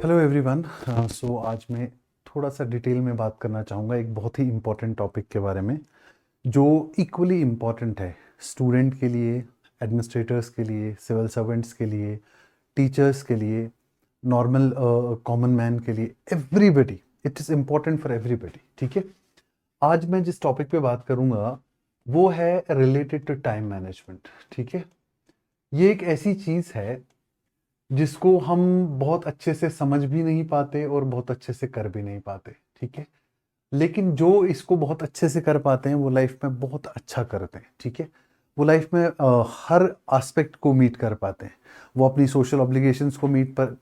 Hello everyone. आज मैं थोड़ा सा डिटेल में बात करना चाहूँगा एक बहुत ही इम्पोर्टेंट टॉपिक के बारे में, जो इक्वली इम्पोर्टेंट है स्टूडेंट के लिए, एडमिनिस्ट्रेटर्स के लिए, सिविल सर्वेंट्स के लिए, टीचर्स के लिए, नॉर्मल कॉमन मैन के लिए, everybody. It is important for everybody. ठीक है, आज मैं जिस टॉपिक पे बात करूँगा वो है रिलेटेड टू टाइम मैनेजमेंट। ठीक है, ये एक ऐसी चीज़ है जिसको हम बहुत अच्छे से समझ भी नहीं पाते और बहुत अच्छे से कर भी नहीं पाते। ठीक है, लेकिन जो इसको बहुत अच्छे से कर पाते हैं वो लाइफ में बहुत अच्छा करते हैं। ठीक है, वो लाइफ में हर एस्पेक्ट को मीट कर पाते हैं। वो अपनी सोशल ऑब्लिगेशंस को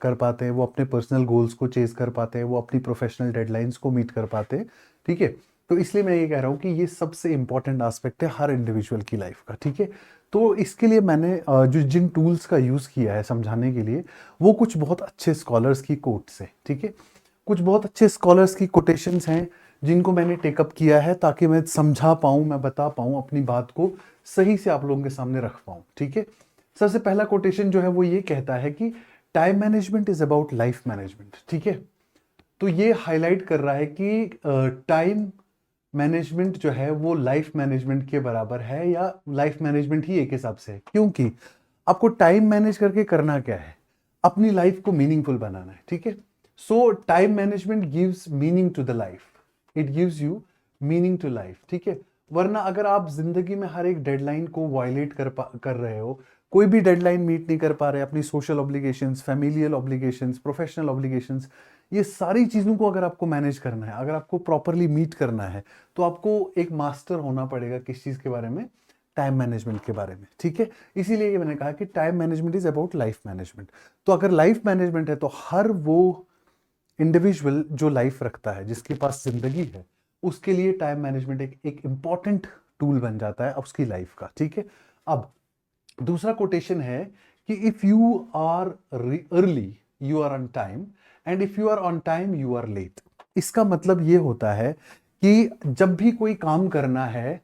कर पाते हैं, वो अपने पर्सनल गोल्स को चेज कर पाते हैं, वो अपनी प्रोफेशनल डेडलाइंस को मीट कर पाते हैं। ठीक है, तो इसलिए मैं ये कह रहा हूँ कि ये सबसे इंपॉर्टेंट एस्पेक्ट है हर इंडिविजुअल की लाइफ का। ठीक है, तो इसके लिए मैंने जो जिन टूल्स का यूज़ किया है समझाने के लिए, वो कुछ बहुत अच्छे स्कॉलर्स की कोट्स है। ठीक है, कुछ बहुत अच्छे स्कॉलर्स की कोटेशंस हैं जिनको मैंने टेकअप किया है ताकि मैं समझा पाऊँ, मैं बता पाऊँ, अपनी बात को सही से आप लोगों के सामने रख पाऊँ। ठीक है, सबसे पहला कोटेशन जो है वो ये कहता है कि time management is about life management. ठीक है, तो ये हाईलाइट कर रहा है कि टाइम मैनेजमेंट जो है वो लाइफ मैनेजमेंट के बराबर है, या लाइफ मैनेजमेंट ही एक हिसाब से है। क्योंकि आपको टाइम मैनेज करके करना क्या है, अपनी लाइफ को मीनिंगफुल बनाना है। ठीक है, so time management gives meaning to the life, it gives you meaning to life. ठीक है, वरना अगर आप जिंदगी में हर एक डेडलाइन को वायलेट कर रहे हो, कोई भी डेडलाइन मीट नहीं कर पा रहे, अपनी social obligations, familial obligations, professional obligations, ये सारी चीज़ों को अगर आपको मैनेज करना है, अगर आपको प्रॉपरली मीट करना है, तो आपको एक मास्टर होना पड़ेगा किस चीज़ के बारे में, टाइम मैनेजमेंट के बारे में। ठीक है, इसीलिए ये मैंने कहा कि time management is about life management. तो अगर लाइफ मैनेजमेंट है तो हर वो इंडिविजुअल जो लाइफ रखता है, जिसके पास जिंदगी है, उसके लिए टाइम मैनेजमेंट एक इंपॉर्टेंट टूल बन जाता है उसकी लाइफ का। ठीक है, अब दूसरा कोटेशन है कि if you are early you are on time, and if you are on time you are late. इसका मतलब ये होता है कि जब भी कोई काम करना है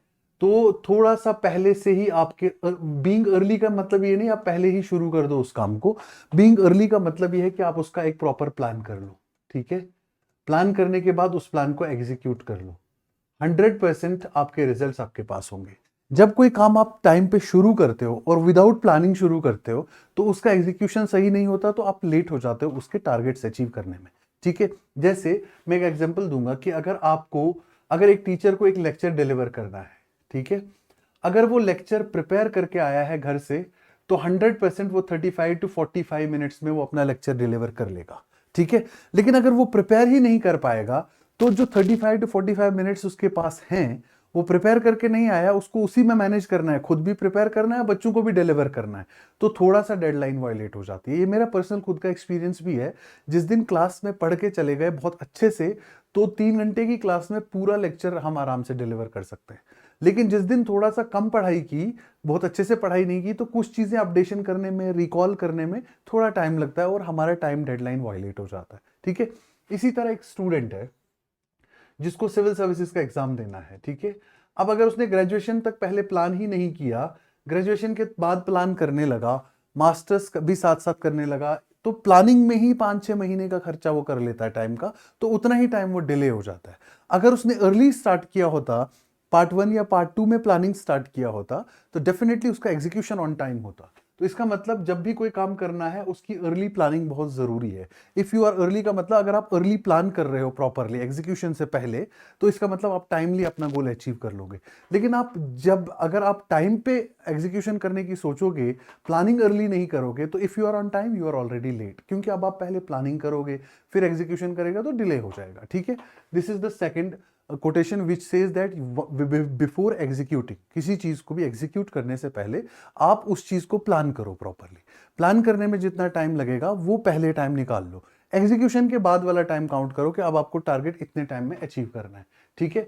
तो थोड़ा सा पहले से ही आपके, बीइंग अर्ली का मतलब ये नहीं आप पहले ही शुरू कर दो उस काम को। बीइंग अर्ली का मतलब ये है कि आप उसका एक प्रॉपर प्लान कर लो। ठीक है, प्लान करने के बाद उस प्लान को एग्जीक्यूट कर लो, 100% आपके रिजल्ट्स आपके पास होंगे। जब कोई काम आप टाइम पे शुरू करते हो और विदाउट प्लानिंग शुरू करते हो तो उसका एग्जीक्यूशन सही नहीं होता, तो आप लेट हो जाते हो उसके टारगेट्स अचीव करने में। ठीक है, जैसे मैं एक एग्जांपल दूंगा कि अगर एक टीचर को एक लेक्चर डिलीवर करना है, ठीक है, अगर वो लेक्चर प्रिपेयर करके आया है घर से, तो 100% वो 35 to 45 मिनट्स में वो अपना लेक्चर डिलीवर कर लेगा। ठीक है, लेकिन अगर वो प्रिपेयर ही नहीं कर पाएगा तो जो 35 to 45 मिनट्स उसके पास हैं, वो प्रिपेयर करके नहीं आया, उसको उसी में मैनेज करना है, खुद भी प्रिपेयर करना है, बच्चों को भी डिलीवर करना है, तो थोड़ा सा डेडलाइन वायलेट हो जाती है। ये मेरा पर्सनल खुद का एक्सपीरियंस भी है। जिस दिन क्लास में पढ़ के चले गए बहुत अच्छे से, तो 3 घंटे की क्लास में पूरा लेक्चर हम आराम से डिलीवर कर सकते हैं। लेकिन जिस दिन थोड़ा सा कम पढ़ाई की, बहुत अच्छे से पढ़ाई नहीं की, तो कुछ चीजें अपडेशन करने में, रिकॉल करने में थोड़ा टाइम लगता है और हमारा टाइम डेडलाइन वायलेट हो जाता है। ठीक है, इसी तरह एक स्टूडेंट है जिसको सिविल सर्विसेज का एग्जाम देना है। ठीक है, अब अगर उसने ग्रेजुएशन तक पहले प्लान ही नहीं किया, ग्रेजुएशन के बाद प्लान करने लगा, मास्टर्स भी साथ साथ करने लगा, तो प्लानिंग में ही 5-6 महीने का खर्चा वो कर लेता है टाइम का, तो उतना ही टाइम वो डिले हो जाता है। अगर उसने अर्ली स्टार्ट किया होता, पार्ट 1 या पार्ट 2 में प्लानिंग स्टार्ट किया होता, तो डेफिनेटली उसका एग्जीक्यूशन ऑन टाइम होता। तो इसका मतलब जब भी कोई काम करना है उसकी अर्ली प्लानिंग बहुत जरूरी है। इफ यू आर अर्ली का मतलब अगर आप अर्ली प्लान कर रहे हो प्रॉपरली एग्जीक्यूशन से पहले, तो इसका मतलब आप टाइमली अपना गोल अचीव कर लोगे। लेकिन अगर आप टाइम पे एग्जीक्यूशन करने की सोचोगे, प्लानिंग अर्ली नहीं करोगे, तो if you are on time you are already late, क्योंकि अब आप पहले प्लानिंग करोगे फिर एग्जीक्यूशन करेगा तो डिले हो जाएगा। ठीक है, this is the second quotation which says that before executing, किसी चीज को भी एग्जीक्यूट करने से पहले आप उस चीज को प्लान करो प्रॉपरली। प्लान करने में जितना टाइम लगेगा वो पहले टाइम निकाल लो, एग्जीक्यूशन के बाद वाला टाइम काउंट करो कि अब आपको टारगेट इतने टाइम में अचीव करना है। ठीक है,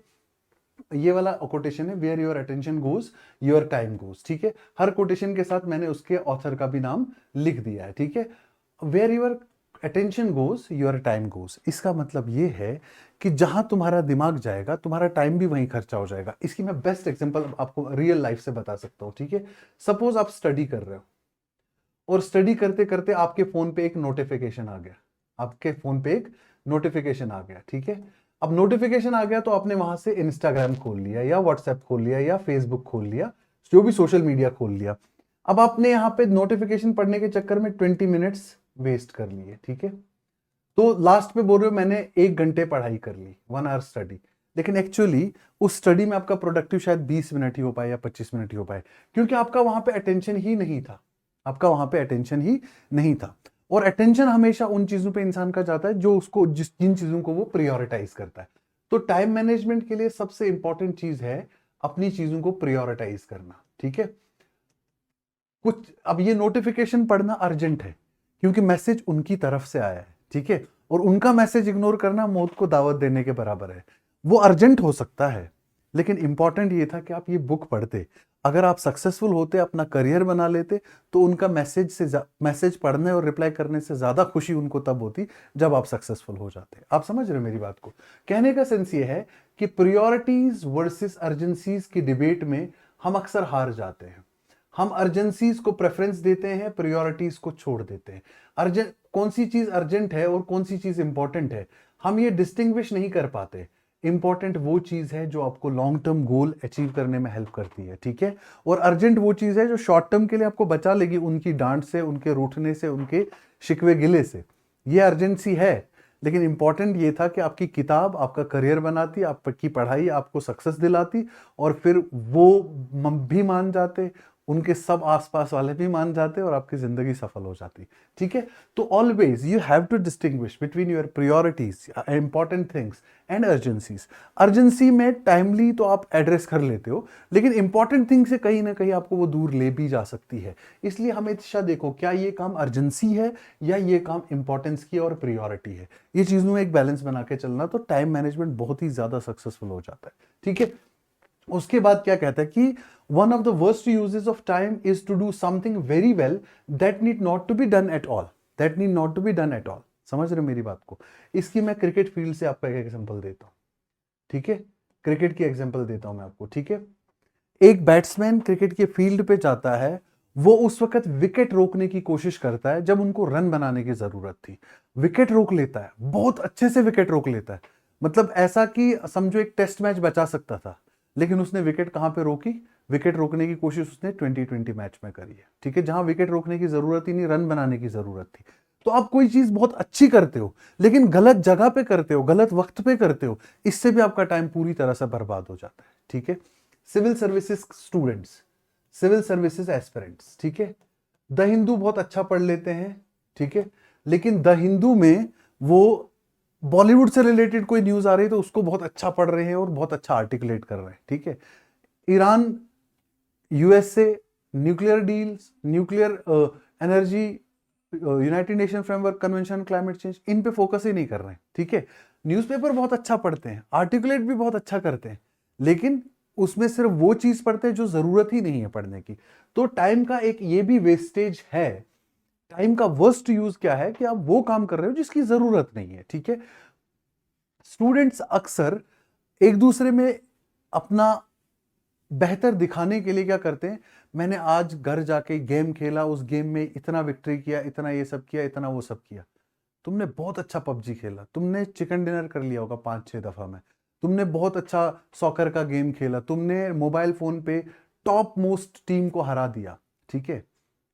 ये वाला कोटेशन है, where your attention goes your time goes. ठीक है, हर कोटेशन के साथ मैंने उसके ऑथर का भी नाम लिख दिया है। ठीक है, where your attention goes your time goes, इसका मतलब ये है कि जहां तुम्हारा दिमाग जाएगा तुम्हारा टाइम भी वहीं खर्चा हो जाएगा। इसकी मैं बेस्ट एग्जांपल आपको रियल लाइफ से बता सकता हूं। ठीक है, सपोज आप स्टडी कर रहे हो और स्टडी करते करते आपके फोन पे एक नोटिफिकेशन आ गया। आपके फोन पे एक नोटिफिकेशन आ गया, ठीक है। अब नोटिफिकेशन आ गया तो आपने वहां से इंस्टाग्राम खोल लिया या व्हाट्सएप खोल लिया या फेसबुक खोल लिया, जो भी सोशल मीडिया खोल लिया। अब आपने यहाँ पे नोटिफिकेशन पढ़ने के चक्कर में 20 मिनट्स वेस्ट कर लिए, ठीक है। तो लास्ट पे बोल रहे हो मैंने 1 घंटे पढ़ाई कर ली, 1 आवर स्टडी, लेकिन एक्चुअली उस स्टडी में आपका प्रोडक्टिव शायद 20 मिनट ही हो पाए या 25 मिनट ही हो पाए, क्योंकि आपका वहां पे अटेंशन ही नहीं था, आपका वहां पे अटेंशन ही नहीं था। और अटेंशन हमेशा उन चीजों पे इंसान का जाता है जो उसको जिन चीजों को वो प्रायोरिटाइज करता है। तो टाइम मैनेजमेंट के लिए सबसे इंपॉर्टेंट चीज है अपनी चीजों को प्रायोरिटाइज करना, ठीक है। कुछ अब ये नोटिफिकेशन पढ़ना अर्जेंट है क्योंकि मैसेज उनकी तरफ से आया है, ठीक है, और उनका मैसेज इग्नोर करना मौत को दावत देने के बराबर है। वो अर्जेंट हो सकता है, लेकिन इंपॉर्टेंट ये था कि आप ये बुक पढ़ते। अगर आप सक्सेसफुल होते, अपना करियर बना लेते, तो उनका मैसेज पढ़ने और रिप्लाई करने से ज्यादा खुशी उनको तब होती जब आप सक्सेसफुल हो जाते। आप समझ रहे हो मेरी बात को? कहने का सेंस ये है कि प्रायोरिटीज वर्सेस अर्जेंसीज की डिबेट में हम अक्सर हार जाते हैं। हम अर्जेंसीज को प्रेफरेंस देते हैं, प्रायोरिटीज को छोड़ देते हैं। अर्जेंट कौन सी चीज अर्जेंट है और कौन सी चीज इंपॉर्टेंट है, हम ये डिस्टिंग्विश नहीं कर पाते। इंपॉर्टेंट वो चीज है जो आपको लॉन्ग टर्म गोल अचीव करने में हेल्प करती है, ठीक है। और अर्जेंट वो चीज है जो शॉर्ट टर्म के लिए आपको बचा लेगी उनकी डांट से, उनके रूठने से, उनके शिकवे गिले से। ये अर्जेंसी है, लेकिन इंपॉर्टेंट ये था कि आपकी किताब आपका करियर बनाती, आपकी पढ़ाई आपको सक्सेस दिलाती, और फिर वो भी मान जाते, उनके सब आसपास वाले भी मान जाते, और आपकी जिंदगी सफल हो जाती, ठीक है। तो always you have to distinguish between your priorities, important things, and urgencies. Urgency में टाइमली तो आप एड्रेस कर लेते हो, लेकिन इंपॉर्टेंट थिंग से कहीं ना कहीं आपको वो दूर ले भी जा सकती है। इसलिए हमेशा देखो क्या ये काम अर्जेंसी है या ये काम इंपॉर्टेंस की और प्रायोरिटी है। ये चीजों में एक बैलेंस बना के चलना, तो टाइम मैनेजमेंट बहुत ही ज्यादा सक्सेसफुल हो जाता है, ठीक है। उसके बाद क्या कहता है कि one of the worst uses of time is to do something very well that need not to be done at all, that need not to be done at all. समझ रहे हो मेरी बात को? इसकी मैं क्रिकेट फील्ड से आपको एक एग्जांपल देता हूं, ठीक है। क्रिकेट की एग्जांपल देता हूं मैं आपको, ठीक है। एक बैट्समैन क्रिकेट के फील्ड पे जाता है, वो उस वक्त विकेट रोकने की कोशिश करता है जब उनको रन बनाने की जरूरत थी। विकेट रोक लेता है, बहुत अच्छे से विकेट रोक लेता है, मतलब ऐसा कि समझो एक टेस्ट मैच बचा सकता था। लेकिन उसने विकेट कहां पे रोकी? विकेट रोकने की कोशिश उसने 2020 मैच में करी है, ठीक है, जहां विकेट रोकने की जरूरत ही नहीं, रन बनाने की जरूरत थी। तो आप कोई चीज बहुत अच्छी करते हो लेकिन गलत जगह पे करते हो, गलत वक्त पे करते हो, इससे भी आपका टाइम पूरी तरह से बर्बाद हो जाता है, ठीक है। Civil services students, civil services aspirants, ठीक है, द हिंदू बहुत अच्छा पढ़ लेते हैं, ठीक है, लेकिन द हिंदू में वो बॉलीवुड से रिलेटेड कोई न्यूज आ रही है तो उसको बहुत अच्छा पढ़ रहे हैं और बहुत अच्छा आर्टिकुलेट कर रहे हैं, ठीक है। Iran, USA, nuclear deals, nuclear energy, United Nation framework convention, climate change, इन पे फोकस ही नहीं कर रहे हैं, ठीक है। न्यूज़पेपर बहुत अच्छा पढ़ते हैं, आर्टिकुलेट भी बहुत अच्छा करते हैं, लेकिन उसमें सिर्फ वो चीज पढ़ते हैं जो जरूरत ही नहीं है पढ़ने की। तो टाइम का एक ये भी वेस्टेज है। टाइम का वर्स्ट यूज क्या है कि आप वो काम कर रहे हो जिसकी जरूरत नहीं है, ठीक है। स्टूडेंट्स अक्सर एक दूसरे में अपना बेहतर दिखाने के लिए क्या करते हैं, मैंने आज घर जाके गेम खेला, उस गेम में इतना विक्ट्री किया, इतना ये सब किया, इतना वो सब किया। तुमने बहुत अच्छा पबजी खेला, तुमने चिकन डिनर कर लिया होगा 5-6 दफा में, तुमने बहुत अच्छा सॉकर का गेम खेला, तुमने मोबाइल फोन पे टॉप मोस्ट टीम को हरा दिया, ठीक है,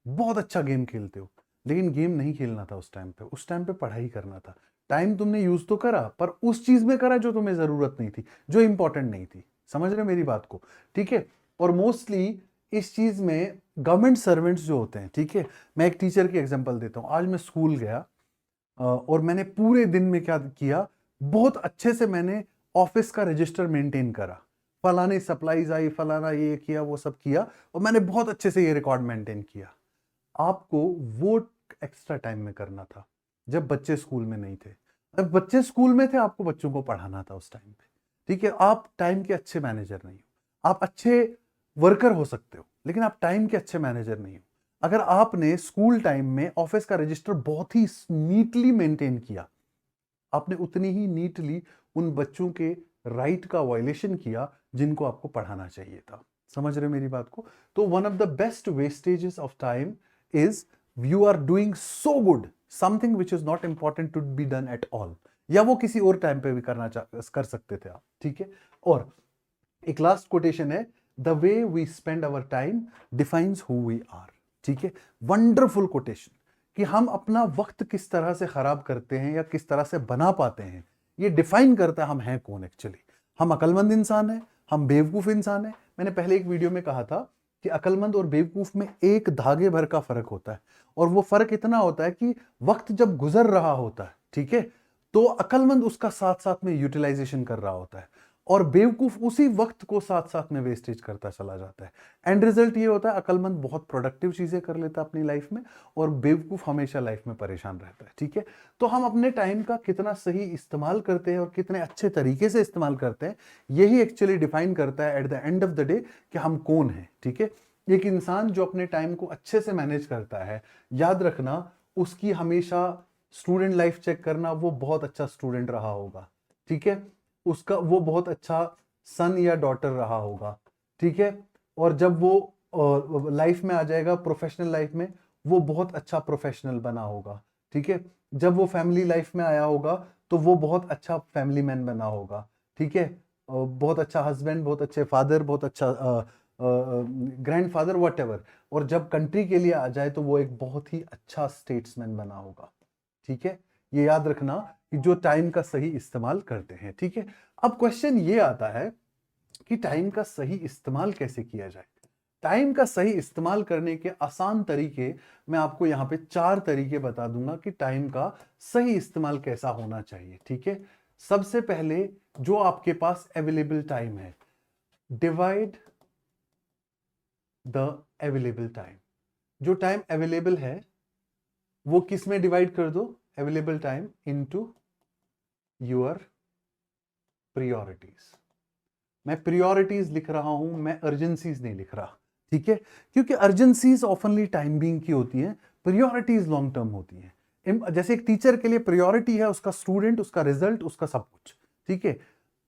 बहुत अच्छा गेम खेलते हो, लेकिन गेम नहीं खेलना था उस टाइम पे, उस टाइम पे पढ़ाई करना था। टाइम तुमने यूज तो करा पर उस चीज में करा जो तुम्हें जरूरत नहीं थी, जो इंपॉर्टेंट नहीं थी। समझ रहे मेरी बात को? ठीक है। और मोस्टली इस चीज में गवर्नमेंट सर्वेंट्स जो होते हैं, ठीक है, मैं एक टीचर की एग्जांपल देता हूं। आज मैं स्कूल गया और मैंने पूरे दिन में क्या किया, बहुत अच्छे से मैंने ऑफिस का रजिस्टर मेंटेन करा, फलाने सप्लाईज आई, फलाना ये किया, वो सब किया, और मैंने बहुत अच्छे से ये रिकॉर्ड मेंटेन किया। आपको वो एक्स्ट्रा टाइम में करना था जब बच्चे स्कूल में नहीं थे। जब बच्चे स्कूल में थे आपको बच्चों को पढ़ाना था उस टाइम पे, ठीक है। आप टाइम के अच्छे मैनेजर नहीं हो। आप अच्छे वर्कर हो सकते हो लेकिन आप टाइम के अच्छे मैनेजर नहीं हो। अगर आपने स्कूल टाइम में ऑफिस का रजिस्टर बहुत ही नीटली मेंटेन किया, आपने उतनी ही नीटली उन बच्चों के राइट का वायलेशन किया जिनको आपको पढ़ाना चाहिए था। समझ रहे मेरी बात को? तो one of the best wastages of time is you are doing so good something which is not important to be done at all, या वो किसी और टाइम पे भी कर सकते थे आप, ठीक है। और एक लास्ट कोटेशन है, the way we spend our time defines who we are, ठीक है। वंडरफुल कोटेशन, कि हम अपना वक्त किस तरह से खराब करते हैं या किस तरह से बना पाते हैं, ये डिफाइन करता है हम हैं कौन एक्चुअली। हम अक्लमंद इंसान हैं, हम बेवकूफ इंसान हैं। मैंने पहले एक वीडियो में कहा था कि अक्लमंद और बेवकूफ में एक धागे भर का फर्क होता है, और वो फर्क इतना होता है कि वक्त जब गुजर रहा होता है, ठीक है, तो अक्लमंद उसका साथ साथ में यूटिलाइजेशन कर रहा होता है, और बेवकूफ उसी वक्त को साथ साथ में वेस्टेज करता चला जाता है। एंड रिजल्ट ये होता है, अक्लमंद बहुत प्रोडक्टिव चीजें कर लेता है अपनी लाइफ में, और बेवकूफ हमेशा लाइफ में परेशान रहता है, ठीक है। तो हम अपने टाइम का कितना सही इस्तेमाल करते हैं और कितने अच्छे तरीके से इस्तेमाल करते हैं, यही एक्चुअली डिफाइन करता है at the end of the day कि हम कौन हैं, ठीक है। एक इंसान जो अपने टाइम को अच्छे से मैनेज करता है, याद रखना उसकी हमेशा स्टूडेंट लाइफ चेक करना, वो बहुत अच्छा स्टूडेंट रहा होगा, ठीक है। उसका वो बहुत अच्छा सन या डॉटर रहा होगा, ठीक है। और जब वो लाइफ में आ जाएगा, प्रोफेशनल लाइफ में, वो बहुत अच्छा प्रोफेशनल बना होगा, ठीक है। जब वो फैमिली लाइफ में आया होगा तो वो बहुत अच्छा फैमिली मैन बना होगा, ठीक है। बहुत अच्छा हस्बैंड, बहुत अच्छे फादर, बहुत अच्छा ग्रैंडफादर, व्हाटएवर। और जब कंट्री के लिए आ जाए तो वो एक बहुत ही अच्छा स्टेट्समैन बना होगा, ठीक है। ये याद रखना कि जो टाइम का सही इस्तेमाल करते हैं, ठीक है। अब क्वेश्चन ये आता है कि टाइम का सही इस्तेमाल कैसे किया जाए। टाइम का सही इस्तेमाल करने के आसान तरीके मैं आपको यहां पे 4 तरीके बता दूंगा कि टाइम का सही इस्तेमाल कैसा होना चाहिए, ठीक है। सबसे पहले, जो आपके पास अवेलेबल टाइम है, डिवाइड द अवेलेबल टाइम। जो टाइम अवेलेबल है वो किस में डिवाइड कर दो, available time into your priorities. मैं प्रियोरिटीज लिख रहा हूं, मैं अर्जेंसीज नहीं लिख रहा, ठीक है। क्योंकि अर्जेंसीज ऑफनली टाइम बीइंग की होती हैं, प्रियोरिटीज लॉन्ग टर्म होती हैं। जैसे एक टीचर के लिए प्रियोरिटी है उसका स्टूडेंट, उसका रिजल्ट, उसका सब कुछ, ठीक है।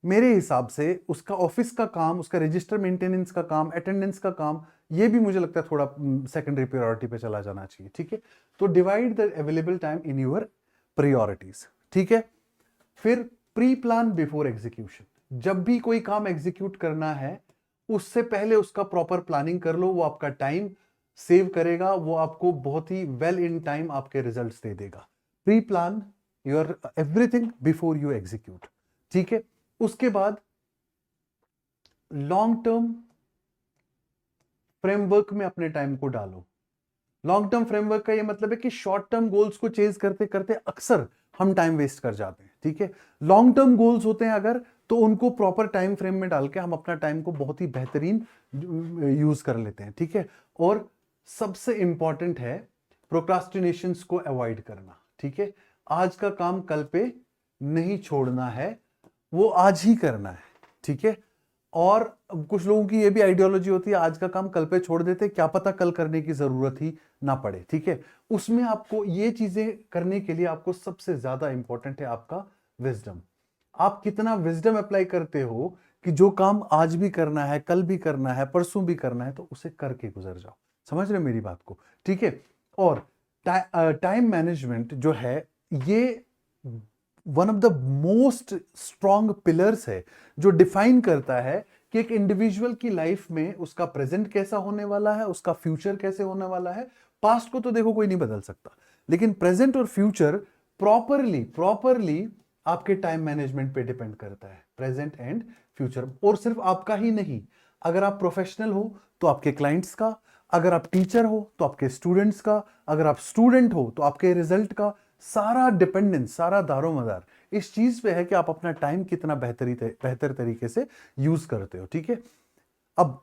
मेरे हिसाब से उसका ऑफिस का काम, उसका रजिस्टर मेंटेनेंस का काम, अटेंडेंस का काम, ये भी मुझे लगता है थोड़ा सेकेंडरी प्रायोरिटी पे चला जाना चाहिए, ठीक है। तो divide the available time in your priorities, ठीक है। फिर प्री प्लान बिफोर एग्जीक्यूशन। जब भी कोई काम एग्जीक्यूट करना है उससे पहले उसका प्रॉपर प्लानिंग कर लो, वो आपका टाइम सेव करेगा, वो आपको बहुत ही वेल इन टाइम आपके रिजल्ट्स दे देगा। Pre plan your everything before you execute, ठीक है। उसके बाद लॉन्ग टर्म फ्रेमवर्क में अपने टाइम को डालो। लॉन्ग टर्म फ्रेमवर्क का ये मतलब है कि शॉर्ट टर्म गोल्स को चेज करते करते अक्सर हम टाइम वेस्ट कर जाते हैं, ठीक है। लॉन्ग टर्म गोल्स होते हैं अगर, तो उनको प्रॉपर टाइम फ्रेम में डाल के हम अपना टाइम को बहुत ही बेहतरीन यूज कर लेते हैं, ठीक है। और सबसे इंपॉर्टेंट है प्रोक्रास्टिनेशंस को अवॉइड करना, ठीक है। आज का काम कल पे नहीं छोड़ना है, वो आज ही करना है, ठीक है। और कुछ लोगों की ये भी आइडियोलॉजी होती है, आज का काम कल पे छोड़ देते, क्या पता कल करने की जरूरत ही ना पड़े, ठीक है। उसमें आपको ये चीजें करने के लिए आपको सबसे ज्यादा इंपॉर्टेंट है आपका विजडम। आप कितना विजडम अप्लाई करते हो कि जो काम आज भी करना है, कल भी करना है, परसों भी करना है, तो उसे करके गुजर जाओ। समझ रहे मेरी बात को, ठीक है। और टाइम मैनेजमेंट जो है, ये one of the most strong pillars है जो डिफाइन करता है कि एक इंडिविजुअल की लाइफ में उसका प्रेजेंट कैसा होने वाला है, उसका फ्यूचर कैसे होने वाला है। पास्ट को तो देखो कोई नहीं बदल सकता, लेकिन प्रेजेंट और फ्यूचर प्रॉपरली आपके टाइम मैनेजमेंट पे डिपेंड करता है, प्रेजेंट एंड फ्यूचर। और सिर्फ आपका ही नहीं, अगर आप प्रोफेशनल हो तो आपके क्लाइंट्स का, अगर आप टीचर हो तो आपके स्टूडेंट्स का, अगर आप स्टूडेंट हो तो आपके रिजल्ट का, सारा डिपेंडेंस, सारा दारोमदार इस चीज पे है कि आप अपना टाइम कितना बेहतर तरीके से यूज करते हो, ठीक है। अब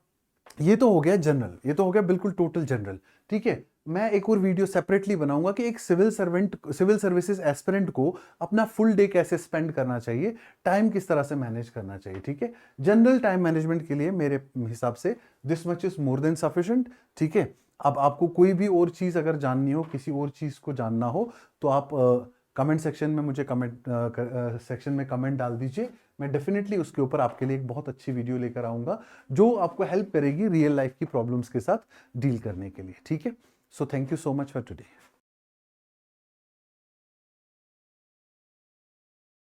ये तो हो गया जनरल, ये तो हो गया बिल्कुल टोटल जनरल, ठीक है। मैं एक और वीडियो सेपरेटली बनाऊंगा कि एक सिविल सर्विसेज एस्पिरेंट को अपना फुल डे कैसे स्पेंड करना चाहिए, टाइम किस तरह से मैनेज करना चाहिए, ठीक है। जनरल टाइम मैनेजमेंट के लिए मेरे हिसाब से this much is more than sufficient, ठीक है। अब आपको कोई भी और चीज अगर जाननी हो, किसी और चीज को जानना हो, तो आप कमेंट सेक्शन में मुझे सेक्शन में कमेंट डाल दीजिए। मैं डेफिनेटली उसके ऊपर आपके लिए एक बहुत अच्छी वीडियो लेकर आऊंगा जो आपको हेल्प करेगी रियल लाइफ की प्रॉब्लम्स के साथ डील करने के लिए, ठीक है। So thank you so much for today.